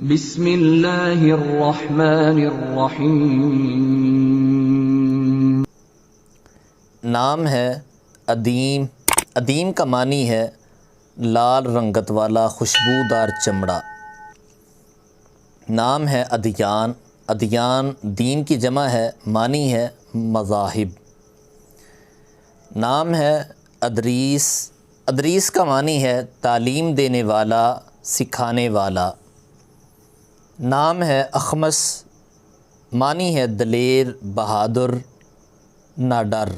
بسم اللہ الرحمن الرحیم۔ نام ہے ادیم۔ ادیم کا معنی ہے لال رنگت والا خوشبودار چمڑا۔ نام ہے ادیان۔ ادیان دین کی جمع ہے، معنی ہے مذاہب۔ نام ہے ادریس۔ ادریس کا معنی ہے تعلیم دینے والا، سکھانے والا۔ نام ہے اخمس۔ معنی ہے دلیر، بہادر، نہ ڈر۔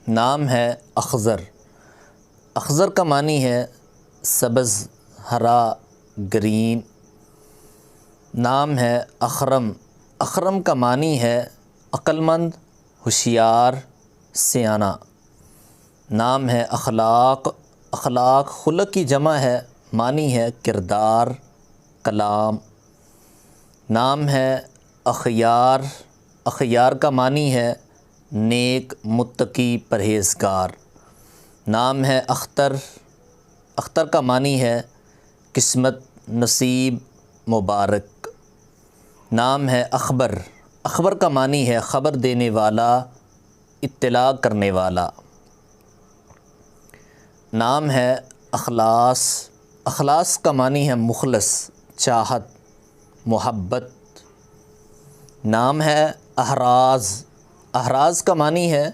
نام ہے اخضر۔ اخضر کا معنی ہے سبز، ہرا، گرین۔ نام ہے اخرم۔ اخرم کا معنی ہے عقل مند، ہوشیار، سیانہ۔ نام ہے اخلاق۔ اخلاق خلق کی جمع ہے، معنی ہے کردار، کلام۔ نام ہے اخیار۔ اخیار کا معنی ہے نیک، متقی، پرہیزگار۔ نام ہے اختر۔ اختر کا معنی ہے قسمت، نصیب، مبارک۔ نام ہے اخبر۔ اخبر کا معنی ہے خبر دینے والا، اطلاع کرنے والا۔ نام ہے اخلاص۔ اخلاص کا معنی ہے مخلص، چاہت، محبت۔ نام ہے احراز۔ احراز کا معنی ہے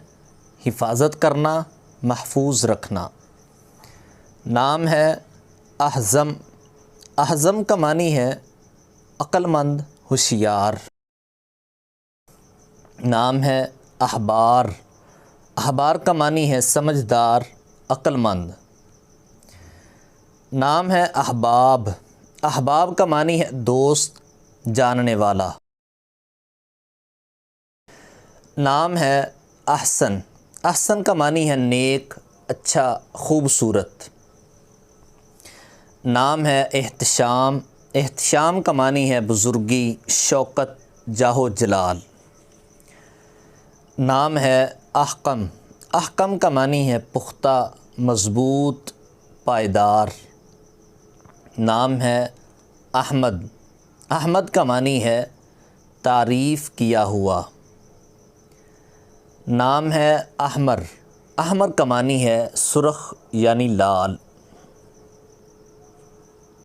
حفاظت کرنا، محفوظ رکھنا۔ نام ہے احزم۔ احزم کا معنی ہے عقل مند، ہوشیار۔ نام ہے احبار۔ احبار کا معنی ہے سمجھدار، عقل مند۔ نام ہے احباب۔ احباب کا معنی ہے دوست، جاننے والا۔ نام ہے احسن۔ احسن کا معنی ہے نیک، اچھا، خوبصورت۔ نام ہے احتشام۔ احتشام کا معنی ہے بزرگی، شوکت، جاہ و جلال۔ نام ہے احکم۔ احکم کا معنی ہے پختہ، مضبوط، پائیدار۔ نام ہے احمد۔ احمد کا معنی ہے تعریف کیا ہوا۔ نام ہے احمر۔ احمر کا معنی ہے سرخ یعنی لال۔